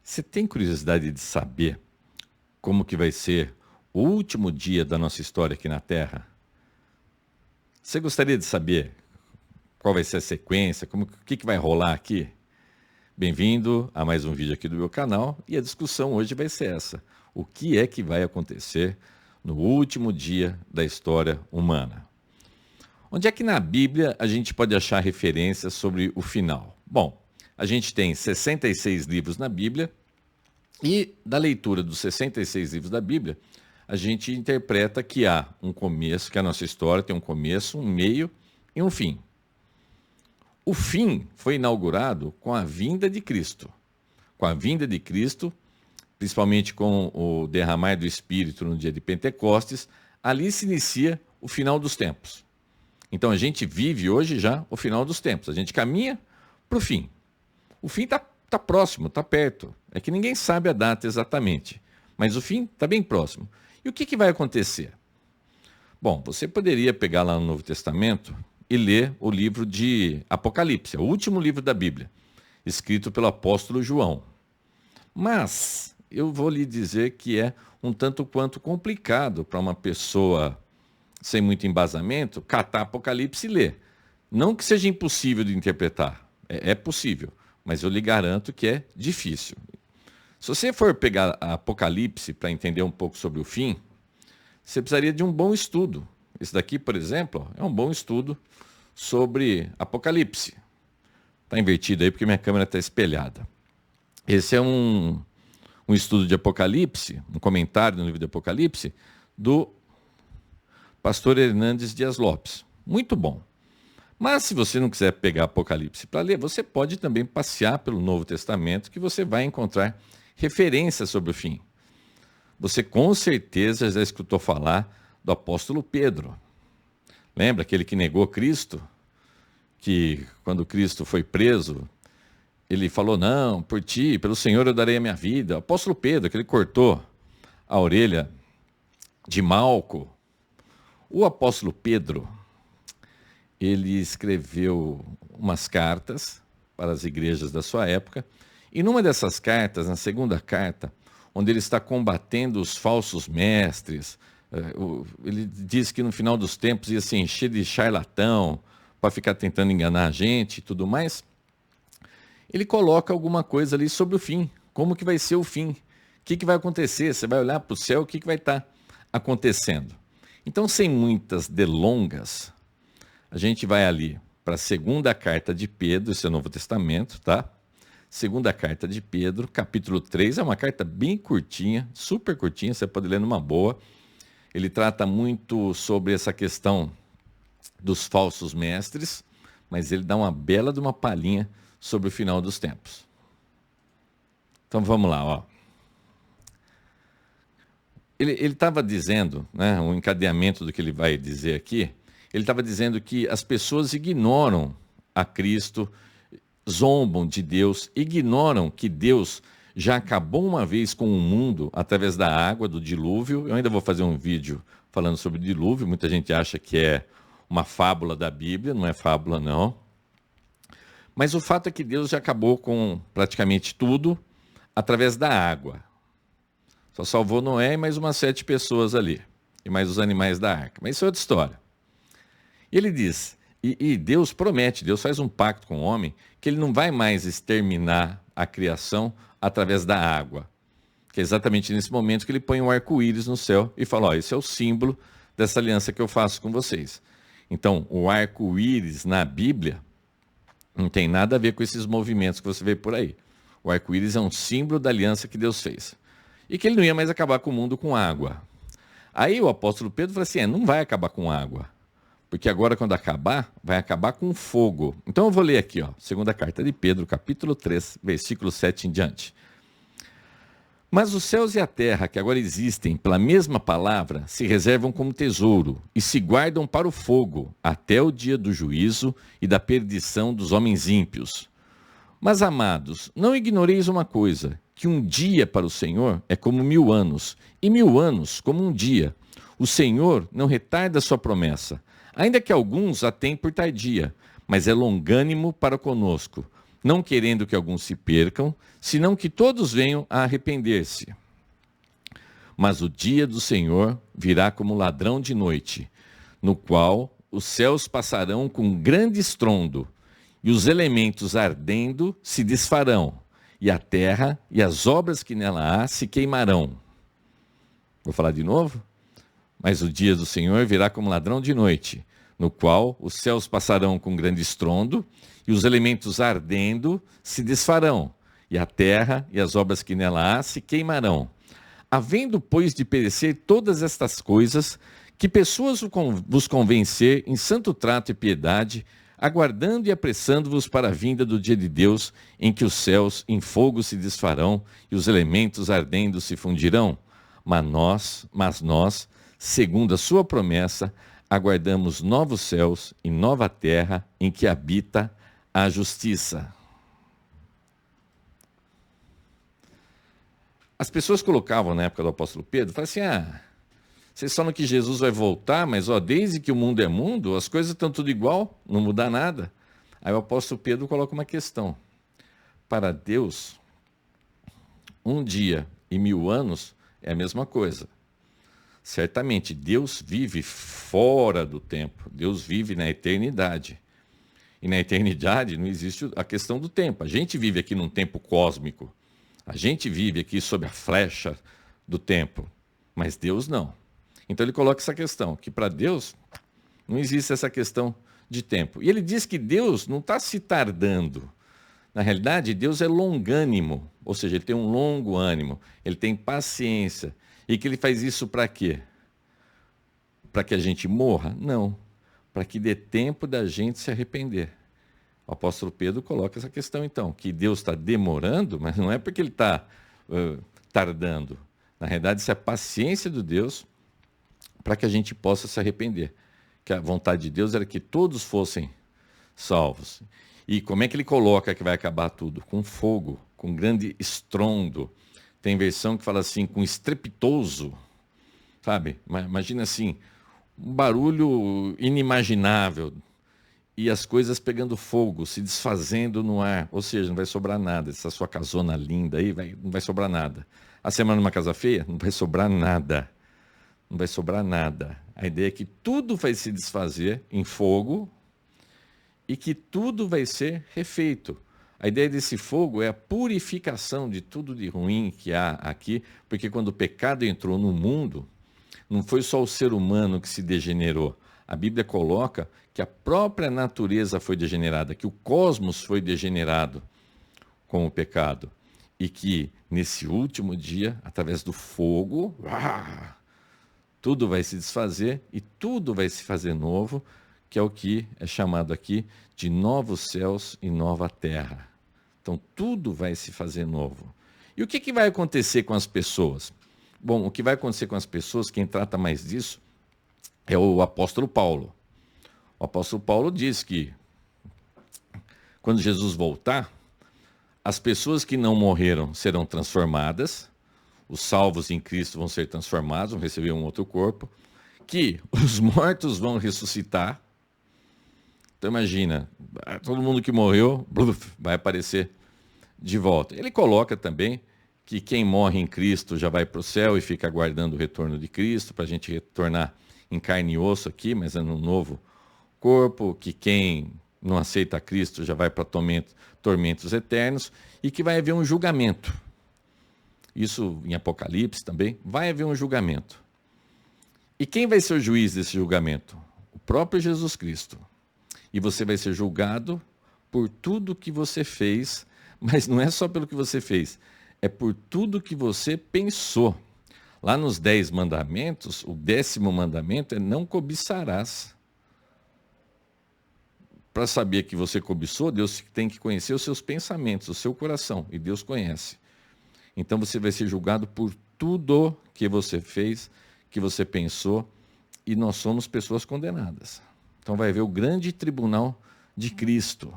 Você tem curiosidade de saber como que vai ser o último dia da nossa história aqui na Terra? Você gostaria de saber qual vai ser a sequência, o que vai rolar aqui? Bem-vindo a mais um vídeo aqui do meu canal e a discussão hoje vai ser essa. O que é que vai acontecer no último dia da história humana? Onde é que na Bíblia a gente pode achar referências sobre o final? Bom, a gente tem 66 livros na Bíblia e da leitura dos 66 livros da Bíblia, a gente interpreta que há um começo, que a nossa história tem um começo, um meio e um fim. O fim foi inaugurado com a vinda de Cristo. Com a vinda de Cristo, principalmente com o derramar do Espírito no dia de Pentecostes, ali se inicia o final dos tempos. Então a gente vive hoje já o final dos tempos, a gente caminha para o fim. O fim está próximo, está perto. É que ninguém sabe a data exatamente, mas o fim está bem próximo. E o que vai acontecer? Bom, você poderia pegar lá no Novo Testamento e ler o livro de Apocalipse, o último livro da Bíblia, escrito pelo apóstolo João. Mas eu vou lhe dizer que é um tanto quanto complicado para uma pessoa sem muito embasamento catar Apocalipse e ler. Não que seja impossível de interpretar, é possível, mas eu lhe garanto que é difícil. Se você for pegar Apocalipse para entender um pouco sobre o fim, você precisaria de um bom estudo. Esse daqui, por exemplo, é um bom estudo sobre Apocalipse. Está invertido aí porque minha câmera está espelhada. Esse é um estudo de Apocalipse, um comentário no livro de Apocalipse, do pastor Hernandes Dias Lopes. Muito bom. Mas se você não quiser pegar Apocalipse para ler, você pode também passear pelo Novo Testamento, que você vai encontrar referências sobre o fim. Você com certeza já escutou falar do apóstolo Pedro. Lembra aquele que negou Cristo? Que quando Cristo foi preso, ele falou, não, por ti, pelo Senhor eu darei a minha vida. O apóstolo Pedro, que ele cortou a orelha de Malco. O apóstolo Pedro, ele escreveu umas cartas para as igrejas da sua época, e numa dessas cartas, na segunda carta, onde ele está combatendo os falsos mestres, ele diz que no final dos tempos ia se encher de charlatão para ficar tentando enganar a gente e tudo mais. Ele coloca alguma coisa ali sobre o fim, como que vai ser o fim, o que vai acontecer, você vai olhar para o céu, o que vai estar acontecendo. Então, sem muitas delongas, a gente vai ali para a segunda carta de Pedro, esse é o Novo Testamento, tá? Segunda carta de Pedro, capítulo 3, é uma carta bem curtinha, super curtinha, você pode ler numa boa. Ele trata muito sobre essa questão dos falsos mestres, mas ele dá uma bela de uma palhinha sobre o final dos tempos. Então vamos lá, ó. Ele estava dizendo, né, o encadeamento do que ele vai dizer aqui, ele estava dizendo que as pessoas ignoram a Cristo, zombam de Deus, ignoram que Deus já acabou uma vez com o mundo através da água, do dilúvio. Eu ainda vou fazer um vídeo falando sobre o dilúvio, muita gente acha que é uma fábula da Bíblia, não é fábula não. Mas o fato é que Deus já acabou com praticamente tudo através da água. Só salvou Noé e mais umas 7 pessoas ali, e mais os animais da arca. Mas isso é outra história. E ele diz, e Deus promete, Deus faz um pacto com o homem, que ele não vai mais exterminar a criação através da água. Que é exatamente nesse momento que ele põe um arco-íris no céu e fala, ó, esse é o símbolo dessa aliança que eu faço com vocês. Então, o arco-íris na Bíblia não tem nada a ver com esses movimentos que você vê por aí. O arco-íris é um símbolo da aliança que Deus fez. E que ele não ia mais acabar com o mundo com água. Aí o apóstolo Pedro fala assim, não vai acabar com água. Porque agora quando acabar, vai acabar com fogo. Então eu vou ler aqui, ó, segunda carta de Pedro, capítulo 3, versículo 7 em diante. Mas os céus e a terra, que agora existem pela mesma palavra, se reservam como tesouro e se guardam para o fogo, até o dia do juízo e da perdição dos homens ímpios. Mas, amados, não ignoreis uma coisa, que um dia para o Senhor é como 1000 anos, e 1000 anos como um dia. O Senhor não retarda sua promessa, ainda que alguns a tenham por tardia, mas é longânimo para conosco, não querendo que alguns se percam, senão que todos venham a arrepender-se. Mas o dia do Senhor virá como ladrão de noite, no qual os céus passarão com grande estrondo, e os elementos ardendo se desfarão, e a terra e as obras que nela há se queimarão. Vou falar de novo? Mas o dia do Senhor virá como ladrão de noite, no qual os céus passarão com grande estrondo, e os elementos ardendo se desfarão, e a terra e as obras que nela há se queimarão. Havendo, pois, de perecer todas estas coisas, que pessoas vos convencer em santo trato e piedade, aguardando e apressando-vos para a vinda do dia de Deus, em que os céus em fogo se desfarão e os elementos ardendo se fundirão. Mas nós, segundo a sua promessa, aguardamos novos céus e nova terra em que habita a justiça. As pessoas colocavam na época do apóstolo Pedro, falavam assim, vocês falam que Jesus vai voltar, mas desde que o mundo é mundo, as coisas estão tudo igual, não muda nada. Aí o apóstolo Pedro coloca uma questão. Para Deus, um dia e 1000 anos é a mesma coisa. Certamente, Deus vive fora do tempo, Deus vive na eternidade. E na eternidade não existe a questão do tempo. A gente vive aqui num tempo cósmico. A gente vive aqui sob a flecha do tempo, mas Deus não. Então ele coloca essa questão, que para Deus não existe essa questão de tempo. E ele diz que Deus não está se tardando. Na realidade, Deus é longânimo, ou seja, ele tem um longo ânimo, ele tem paciência. E que ele faz isso para quê? Para que a gente morra? Não, para que dê tempo da gente se arrepender. O apóstolo Pedro coloca essa questão, então, que Deus está demorando, mas não é porque ele está tardando. Na realidade, isso é a paciência de Deus para que a gente possa se arrepender. Que a vontade de Deus era que todos fossem salvos. E como é que ele coloca que vai acabar tudo? Com fogo, com grande estrondo. Tem versão que fala assim, com estrepitoso, sabe? Imagina assim, um barulho inimaginável. E as coisas pegando fogo, se desfazendo no ar. Ou seja, não vai sobrar nada. Essa sua casona linda aí, não vai sobrar nada. A semana numa casa feia, não vai sobrar nada. Não vai sobrar nada. A ideia é que tudo vai se desfazer em fogo e que tudo vai ser refeito. A ideia desse fogo é a purificação de tudo de ruim que há aqui, porque quando o pecado entrou no mundo, não foi só o ser humano que se degenerou. A Bíblia coloca que a própria natureza foi degenerada, que o cosmos foi degenerado com o pecado. E que nesse último dia, através do fogo, tudo vai se desfazer e tudo vai se fazer novo, que é o que é chamado aqui de novos céus e nova terra. Então tudo vai se fazer novo. E o que vai acontecer com as pessoas? Bom, o que vai acontecer com as pessoas, quem trata mais disso, é o apóstolo Paulo. O apóstolo Paulo diz que quando Jesus voltar, as pessoas que não morreram serão transformadas, os salvos em Cristo vão ser transformados, vão receber um outro corpo, que os mortos vão ressuscitar. Então imagina, todo mundo que morreu vai aparecer de volta. Ele coloca também que quem morre em Cristo já vai para o céu e fica aguardando o retorno de Cristo, para a gente retornar em carne e osso aqui, mas é num novo corpo, que quem não aceita Cristo já vai para tormentos eternos, e que vai haver um julgamento. Isso em Apocalipse também, vai haver um julgamento. E quem vai ser o juiz desse julgamento? O próprio Jesus Cristo. E você vai ser julgado por tudo que você fez, mas não é só pelo que você fez, é por tudo que você pensou. Lá nos 10 mandamentos, o 10º mandamento é não cobiçarás. Para saber que você cobiçou, Deus tem que conhecer os seus pensamentos, o seu coração, e Deus conhece. Então você vai ser julgado por tudo que você fez, que você pensou, e nós somos pessoas condenadas. Então vai haver o grande tribunal de Cristo.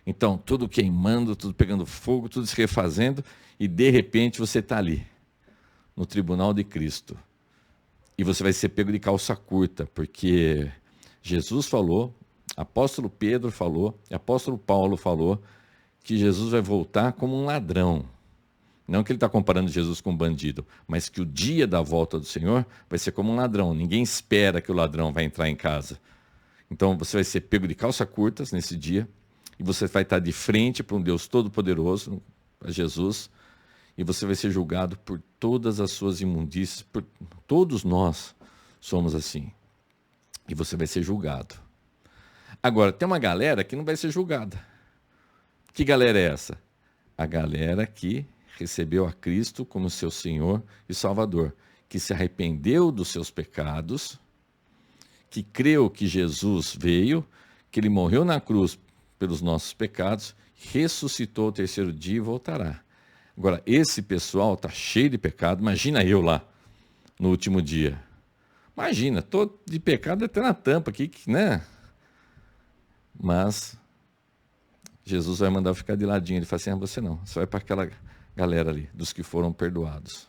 Então, tudo queimando, tudo pegando fogo, tudo se refazendo, e de repente você está ali, no tribunal de Cristo. E você vai ser pego de calça curta, porque Jesus falou, apóstolo Pedro falou, e apóstolo Paulo falou, que Jesus vai voltar como um ladrão. Não que ele está comparando Jesus com um bandido, mas que o dia da volta do Senhor vai ser como um ladrão. Ninguém espera que o ladrão vai entrar em casa. Então você vai ser pego de calça curtas nesse dia, e você vai estar de frente para um Deus Todo-Poderoso, a Jesus, e você vai ser julgado por todas as suas imundícias. Todos nós somos assim. E você vai ser julgado. Agora, tem uma galera que não vai ser julgada. Que galera é essa? A galera que recebeu a Cristo como seu Senhor e Salvador, que se arrependeu dos seus pecados, que creu que Jesus veio, que ele morreu na cruz pelos nossos pecados, ressuscitou ao terceiro dia e voltará. Agora, esse pessoal está cheio de pecado. Imagina eu lá, no último dia. Imagina, estou de pecado até na tampa aqui, né? Mas Jesus vai mandar eu ficar de ladinho. Ele fala assim, você não, você vai para aquela galera ali, dos que foram perdoados.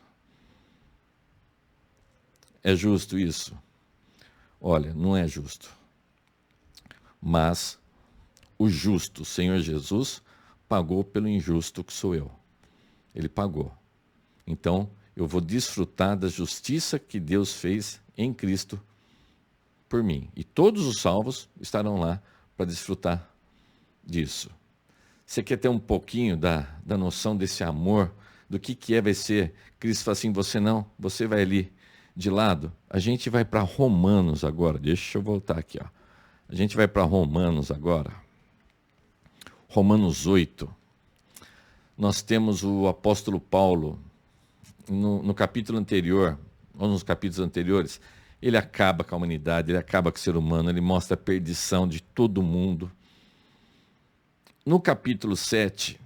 É justo isso? Olha, não é justo. Mas o justo, o Senhor Jesus, pagou pelo injusto que sou eu. Ele pagou. Então, eu vou desfrutar da justiça que Deus fez em Cristo por mim. E todos os salvos estarão lá para desfrutar disso. Você quer ter um pouquinho da noção desse amor, do que vai ser? Cristo fala assim, você não, você vai ali de lado. A gente vai para Romanos agora, deixa eu voltar aqui. Ó. A gente vai para Romanos agora. Romanos 8. Nós temos o apóstolo Paulo, no capítulo anterior, ou nos capítulos anteriores, ele acaba com a humanidade, ele acaba com o ser humano, ele mostra a perdição de todo mundo. No capítulo 7,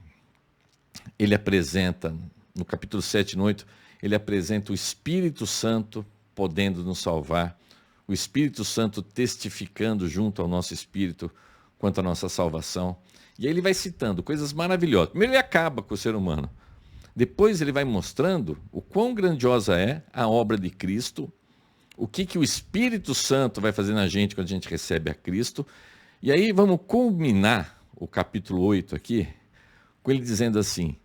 ele apresenta, no capítulo 7 e 8, ele apresenta o Espírito Santo podendo nos salvar, o Espírito Santo testificando junto ao nosso espírito quanto à nossa salvação. E aí ele vai citando coisas maravilhosas. Primeiro ele acaba com o ser humano. Depois ele vai mostrando o quão grandiosa é a obra de Cristo, o que o Espírito Santo vai fazer na gente quando a gente recebe a Cristo. E aí vamos culminar o capítulo 8 aqui, com ele dizendo assim,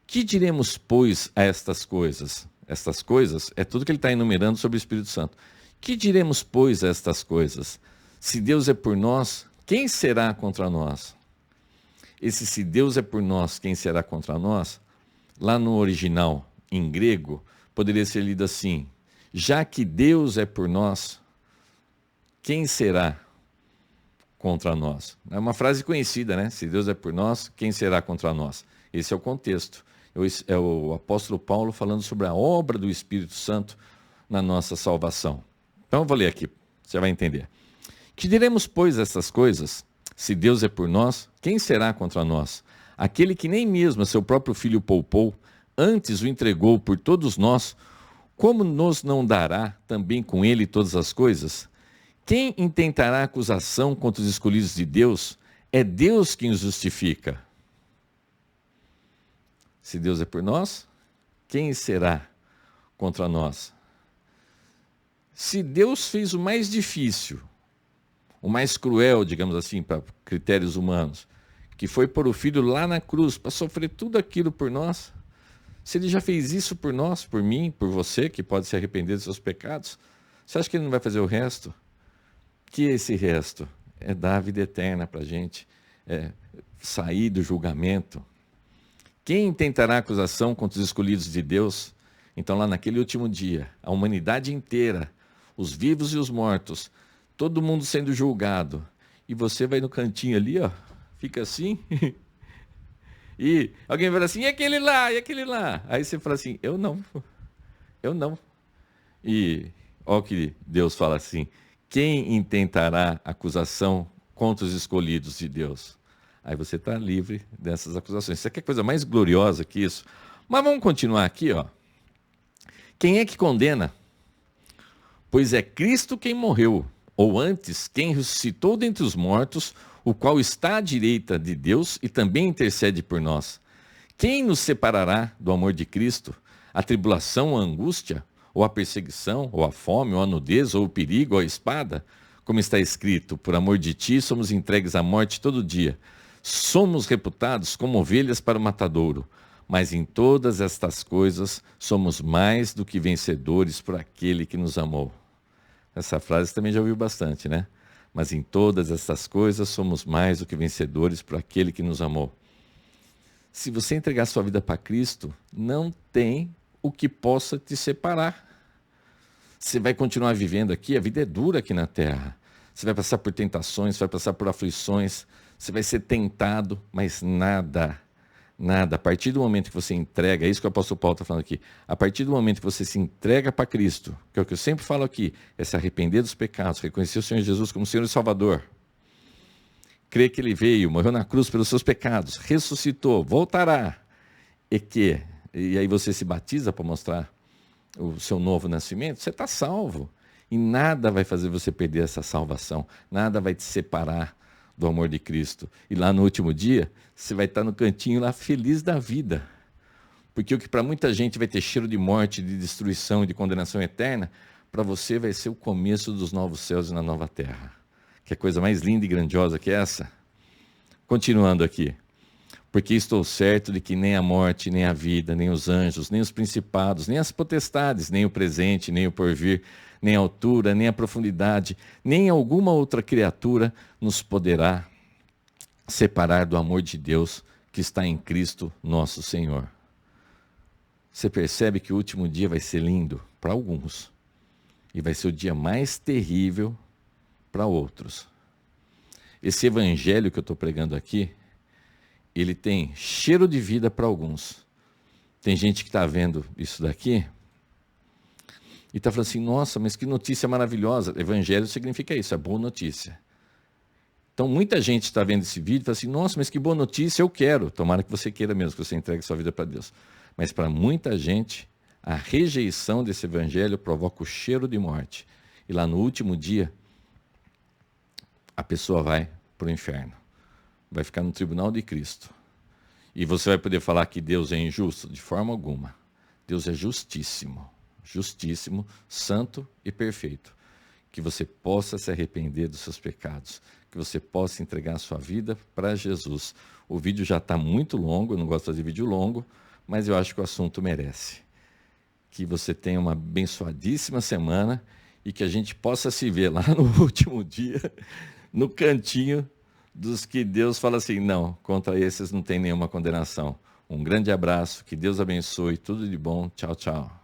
que diremos, pois, a estas coisas? Estas coisas é tudo que ele está enumerando sobre o Espírito Santo. Que diremos, pois, a estas coisas? Se Deus é por nós, quem será contra nós? Esse se Deus é por nós, quem será contra nós? Lá no original, em grego, poderia ser lido assim, já que Deus é por nós, quem será contra nós? É uma frase conhecida, né? Se Deus é por nós, quem será contra nós? Esse é o contexto. É o apóstolo Paulo falando sobre a obra do Espírito Santo na nossa salvação. Então eu vou ler aqui, você vai entender. Que diremos, pois, essas coisas? Se Deus é por nós, quem será contra nós? Aquele que nem mesmo a seu próprio filho poupou, antes o entregou por todos nós, como nos não dará também com ele todas as coisas? Quem intentará acusação contra os escolhidos de Deus? É Deus quem os justifica. Se Deus é por nós, quem será contra nós? Se Deus fez o mais difícil, o mais cruel, digamos assim, para critérios humanos, que foi pôr o filho lá na cruz, para sofrer tudo aquilo por nós, se ele já fez isso por nós, por mim, por você, que pode se arrepender dos seus pecados, você acha que ele não vai fazer o resto? Que esse resto é dar a vida eterna para a gente, é sair do julgamento. Quem intentará acusação contra os escolhidos de Deus? Então lá naquele último dia, a humanidade inteira, os vivos e os mortos, todo mundo sendo julgado, e você vai no cantinho ali, ó, fica assim, e alguém vai falar assim, e aquele lá, e aquele lá? Aí você fala assim, eu não. E olha o que Deus fala assim, quem intentará acusação contra os escolhidos de Deus? Aí você está livre dessas acusações. Isso aqui é coisa mais gloriosa que isso. Mas vamos continuar aqui, ó. Quem é que condena? Pois é Cristo quem morreu, ou antes, quem ressuscitou dentre os mortos, o qual está à direita de Deus e também intercede por nós. Quem nos separará do amor de Cristo? A tribulação, a angústia, ou a perseguição, ou a fome, ou a nudez, ou o perigo, ou a espada? Como está escrito, por amor de ti somos entregues à morte todo dia. Somos reputados como ovelhas para o matadouro, mas em todas estas coisas somos mais do que vencedores por aquele que nos amou. Essa frase você também já ouviu bastante, né? Mas em todas estas coisas somos mais do que vencedores por aquele que nos amou. Se você entregar sua vida para Cristo, não tem o que possa te separar. Você vai continuar vivendo aqui, a vida é dura aqui na terra. Você vai passar por tentações, vai passar por aflições, você vai ser tentado, mas nada, a partir do momento que você entrega, é isso que o apóstolo Paulo está falando aqui, a partir do momento que você se entrega para Cristo, que é o que eu sempre falo aqui, é se arrepender dos pecados, reconhecer o Senhor Jesus como Senhor e Salvador, crer que Ele veio, morreu na cruz pelos seus pecados, ressuscitou, voltará, e aí você se batiza para mostrar o seu novo nascimento, você está salvo. E nada vai fazer você perder essa salvação, nada vai te separar do amor de Cristo. E lá no último dia, você vai estar no cantinho lá feliz da vida. Porque o que para muita gente vai ter cheiro de morte, de destruição e de condenação eterna, para você vai ser o começo dos novos céus e na nova terra. Que coisa mais linda e grandiosa que essa? Continuando aqui. Porque estou certo de que nem a morte, nem a vida, nem os anjos, nem os principados, nem as potestades, nem o presente, nem o porvir, nem a altura, nem a profundidade, nem alguma outra criatura nos poderá separar do amor de Deus que está em Cristo nosso Senhor. Você percebe que o último dia vai ser lindo para alguns e vai ser o dia mais terrível para outros. Esse evangelho que eu estou pregando aqui, ele tem cheiro de vida para alguns. Tem gente que está vendo isso daqui e está falando assim, nossa, mas que notícia maravilhosa. Evangelho significa isso, é boa notícia. Então muita gente está vendo esse vídeo e fala assim, nossa, mas que boa notícia, eu quero. Tomara que você queira mesmo, que você entregue sua vida para Deus. Mas para muita gente, a rejeição desse evangelho provoca o cheiro de morte. E lá no último dia, a pessoa vai para o inferno. Vai ficar no tribunal de Cristo. E você vai poder falar que Deus é injusto? De forma alguma. Deus é justíssimo. Justíssimo, santo e perfeito. Que você possa se arrepender dos seus pecados. Que você possa entregar a sua vida para Jesus. O vídeo já está muito longo, eu não gosto de fazer vídeo longo, mas eu acho que o assunto merece. Que você tenha uma abençoadíssima semana e que a gente possa se ver lá no último dia, no cantinho dos que Deus fala assim, não, contra esses não tem nenhuma condenação. Um grande abraço, que Deus abençoe, tudo de bom, tchau, tchau.